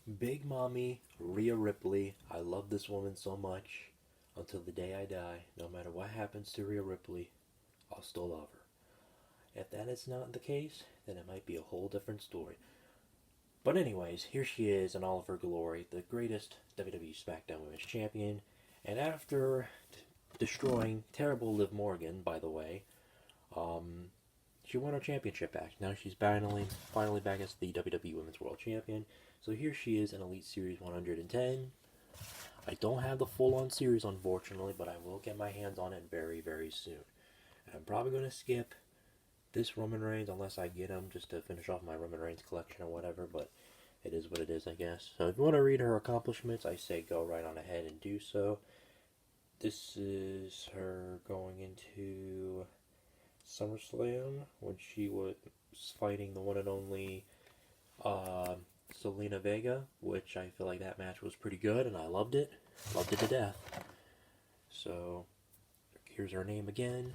Big Mami Rhea Ripley. I love this woman so much. Until the day I die, no matter what happens to Rhea Ripley, I'll still love her. If that is not the case, then it might be a whole different story. But anyways, here she is in all of her glory, the greatest WWE SmackDown Women's Champion. And after destroying terrible Liv Morgan, by the way, um, she won her championship back. Now she's finally back as the WWE Women's World Champion. So here she is in Elite Series 110. I don't have the full-on series, unfortunately, but I will get my hands on it very, very soon. And I'm probably going to skip this Roman Reigns unless I get him just to finish off my Roman Reigns collection or whatever, but it is what it is, I guess. So if you want to read her accomplishments, I say go right on ahead and do so. This is her going into SummerSlam when she was fighting the one and only Selena Vega, which I feel like that match was pretty good and I loved it. Loved it to death. So here's her name again.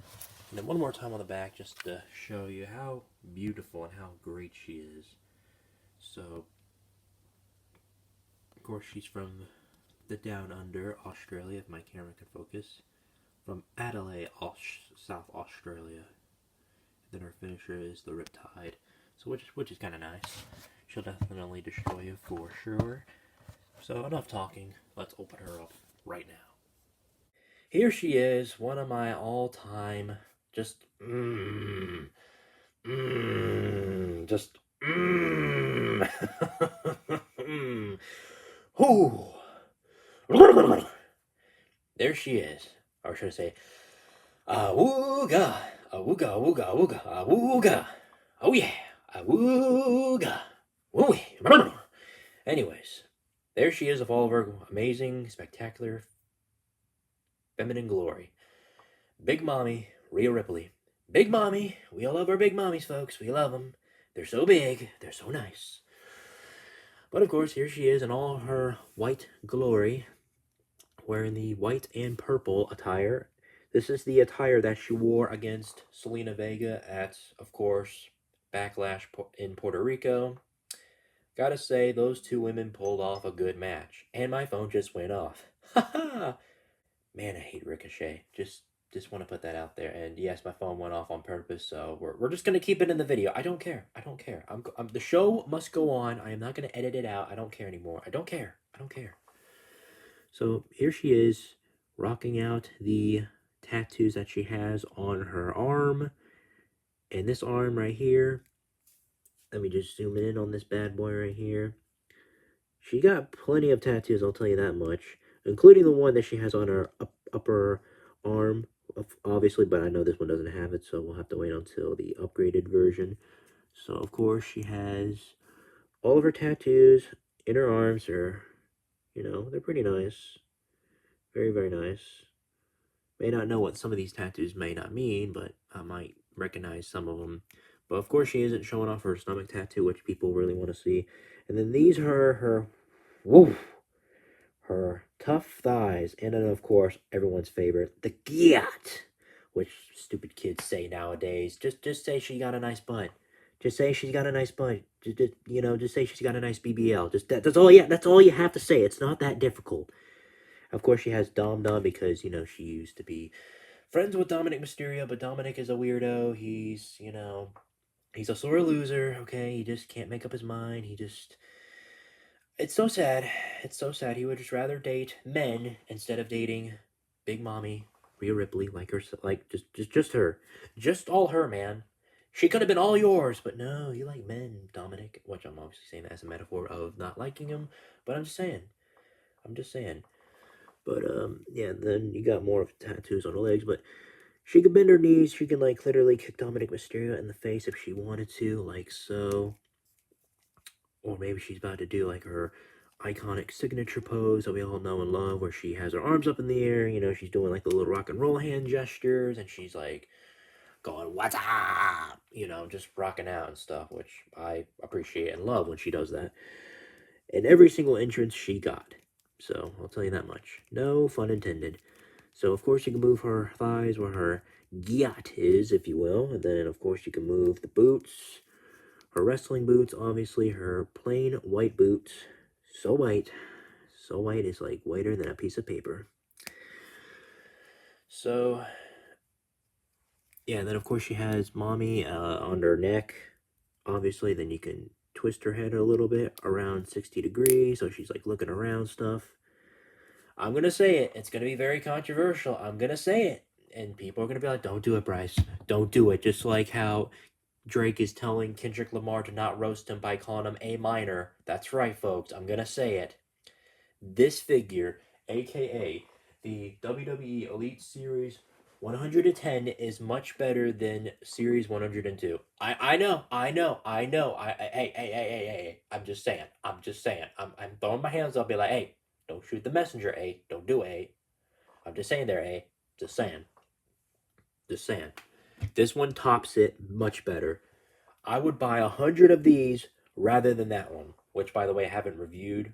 And then one more time on the back just to show you how beautiful and how great she is. So, of course, she's from the Down Under, Australia, if my camera could focus. From Adelaide, South Australia. Then her finisher is the Riptide. So which is kind of nice. She'll definitely destroy you for sure. So enough talking. Let's open her up right now. Here she is, one of my all-time just just Whoo. There she is. Or should I say, awooga, awooga, awooga, awooga, awooga. Oh yeah, awooga. Woo. Anyways, there she is of all of her amazing, spectacular, feminine glory. Big Mami Rhea Ripley. Big Mami. We all love our big mommies, folks. We love them. They're so big. They're so nice. But of course, here she is in all her white glory, wearing the white and purple attire. This is the attire that she wore against Selena Vega at, of course, Backlash in Puerto Rico. Gotta say, those two women pulled off a good match. And my phone just went off. Haha! Man, I hate Ricochet. Just want to put that out there. And yes, my phone went off on purpose, so we're just gonna keep it in the video. I don't care. I don't care. The show must go on. I am not gonna edit it out. I don't care anymore. I don't care. I don't care. So here she is, rocking out the tattoos that she has on her arm. And this arm right here. Let me just zoom in on this bad boy right here. She got plenty of tattoos, I'll tell you that much, including the one that she has on her upper arm, obviously, but I know this one doesn't have it, so we'll have to wait until the upgraded version. So, of course, she has all of her tattoos in her arms are, they're pretty nice. Very, very nice. May not know what some of these tattoos may not mean, but I might recognize some of them. But of course, she isn't showing off her stomach tattoo, which people really want to see. And then these are her tough thighs. And then, of course, everyone's favorite, the gyat, which stupid kids say nowadays. Just say she got a nice butt. Just say she's got a nice butt. Just say she's got a nice BBL. That's all. Yeah, that's all you have to say. It's not that difficult. Of course, she has Dom because she used to be friends with Dominic Mysterio, but Dominic is a weirdo. He's a sore loser. Okay, he just can't make up his mind. It's so sad. It's so sad. He would just rather date men instead of dating Big Mami Rhea Ripley, just her, just all her, man. She could have been all yours, but no, you like men, Dominic. Which I'm obviously saying that as a metaphor of not liking him, but I'm just saying. But yeah. Then you got more of tattoos on her legs, but she could bend her knees. She can literally kick Dominic Mysterio in the face if she wanted to, like so. Or maybe she's about to do her iconic signature pose that we all know and love, where she has her arms up in the air. She's doing the little rock and roll hand gestures, and she's going, "What's up?" Just rocking out and stuff, which I appreciate and love when she does that. And every single entrance she got. So I'll tell you that much. No fun intended. So of course you can move her thighs where her gyat is, if you will. And then of course you can move the boots. Her wrestling boots, obviously, her plain white boots. So white. So white is like whiter than a piece of paper. So, yeah, and then of course she has Mami on her neck. Obviously, then you can twist her head a little bit around 60 degrees, so she's like looking around stuff. I'm gonna say it. It's gonna be very controversial. I'm gonna say it. And people are gonna be like, don't do it, Bryce. Don't do it. Just like how Drake is telling Kendrick Lamar to not roast him by calling him A minor. That's right, folks. I'm gonna say it. This figure, aka the WWE Elite Series 110, is much better than Series 102. I know. Hey. I'm just saying. I'm throwing my hands up, be like, hey, don't shoot the messenger, A. Don't do A. I'm just saying there, A. Just saying. Just saying. This one tops it much better. I would buy 100 of these rather than that one, which, by the way, I haven't reviewed.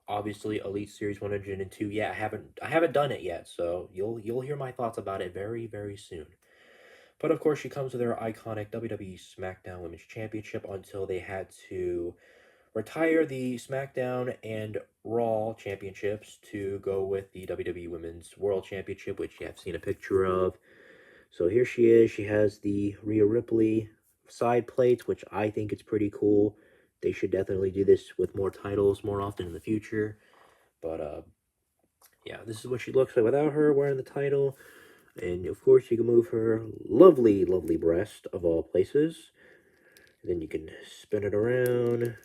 Obviously, Elite Series 102. Yeah, I haven't done it yet, so you'll hear my thoughts about it very, very soon. But of course, she comes with her iconic WWE SmackDown Women's Championship until they had to retire the SmackDown and Raw championships to go with the WWE Women's World Championship, which you have seen a picture of. So here she is. She has the Rhea Ripley side plates, which I think is pretty cool. They should definitely do this with more titles more often in the future. But yeah, this is what she looks like without her wearing the title. And of course, you can move her lovely, lovely breast of all places. And then you can spin it around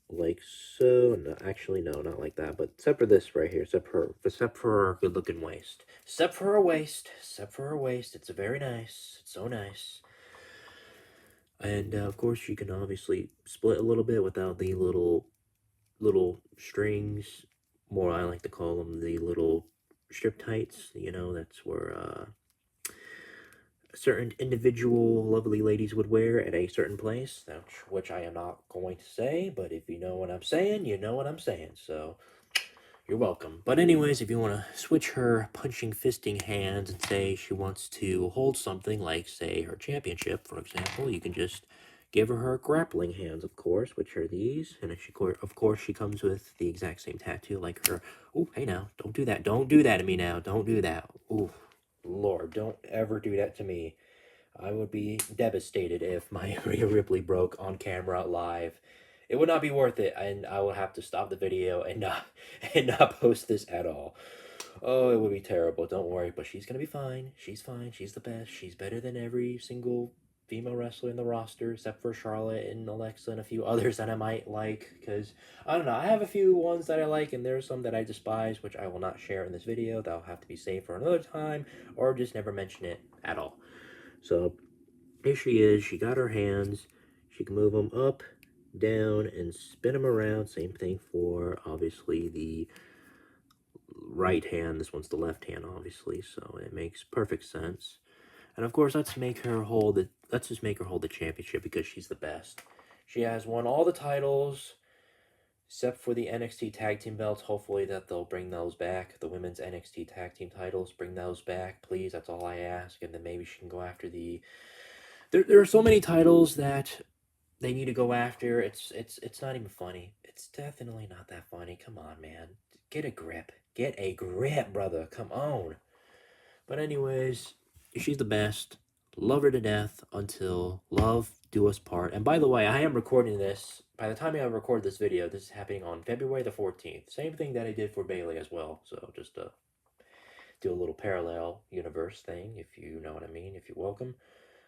like so. No, actually, no, not like that. But except for this right here, except for her good-looking waist. Except for her waist. Except for her waist. It's very nice. It's so nice. And of course, you can obviously split a little bit without the little strings. More, I like to call them the little strip tights. You know, that's where certain individual lovely ladies would wear at a certain place, which I am not going to say, but if you know what I'm saying, you know what I'm saying. So you're welcome. But anyways, if you want to switch her punching fisting hands and say she wants to hold something like, say, her championship, for example, you can just give her grappling hands, of course, which are these. And if of course, she comes with the exact same tattoo like her. Oh, hey now, don't do that. Don't do that to me now. Don't do that. Oh, Lord, don't ever do that to me. I would be devastated if my Rhea Ripley broke on camera live. It would not be worth it, and I would have to stop the video and not and not post this at all. Oh, it would be terrible. Don't worry, but she's gonna be fine. She's fine. She's the best. She's better than every single female wrestler in the roster, except for Charlotte and Alexa and a few others that I might like. Because I don't know, I have a few ones that I like, and there's some that I despise, which I will not share in this video. That'll have to be saved for another time, or just never mention it at all. So here she is. She got her hands. She can move them up, down, and spin them around. Same thing for obviously the right hand. This one's the left hand, obviously. So it makes perfect sense. And of course, let's just make her hold the championship because she's the best. She has won all the titles except for the NXT tag team belts. Hopefully that they'll bring those back. The women's NXT tag team titles, bring those back, please. That's all I ask. And then maybe she can go after the there are so many titles that they need to go after. It's not even funny. It's definitely not that funny. Come on, man. Get a grip. Get a grip, brother. Come on. But anyways, she's the best. Love her to death until love do us part. And by the way, I am recording this. By the time I record this video, this is happening on February the 14th. Same thing that I did for Bailey as well. So just do a little parallel universe thing, if you know what I mean, if you're welcome.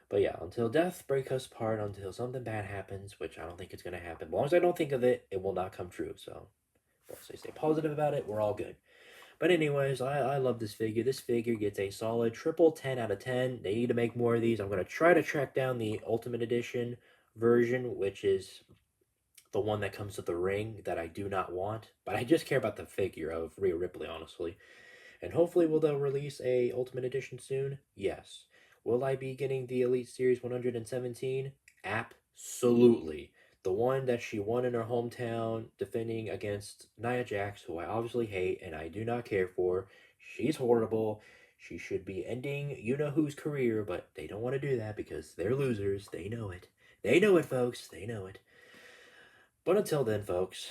But yeah, until death break us apart, until something bad happens, which I don't think it's going to happen. As long as I don't think of it, it will not come true. So, once I stay positive about it, we're all good. But anyways, I love this figure. This figure gets a solid triple 10 out of 10. They need to make more of these. I'm going to try to track down the Ultimate Edition version, which is the one that comes with the ring that I do not want. But I just care about the figure of Rhea Ripley, honestly. And hopefully, will they release a Ultimate Edition soon? Yes. Will I be getting the Elite Series 117? Absolutely. The one that she won in her hometown, defending against Nia Jax, who I obviously hate and I do not care for. She's horrible. She should be ending you know whose career, but they don't want to do that because they're losers. They know it. They know it, folks. They know it. But until then, folks,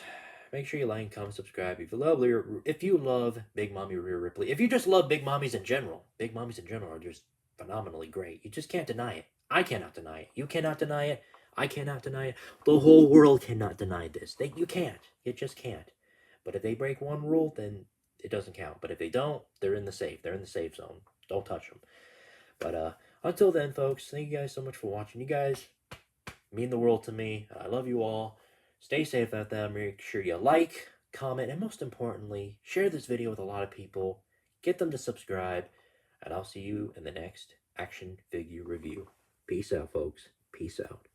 Make sure you like, comment, subscribe. If you love Big Mami Rhea Ripley, if you just love big mommies in general, big mommies in general are just phenomenally great. You just can't deny it. I cannot deny it. You cannot deny it. I cannot deny it. The whole world cannot deny this. You can't. You just can't. But if they break one rule, then it doesn't count. But if they don't, they're in the safe. They're in the safe zone. Don't touch them. But until then, folks, thank you guys so much for watching. You guys mean the world to me. I love you all. Stay safe out there. Make sure you like, comment, and most importantly, share this video with a lot of people. Get them to subscribe. And I'll see you in the next action figure review. Peace out, folks. Peace out.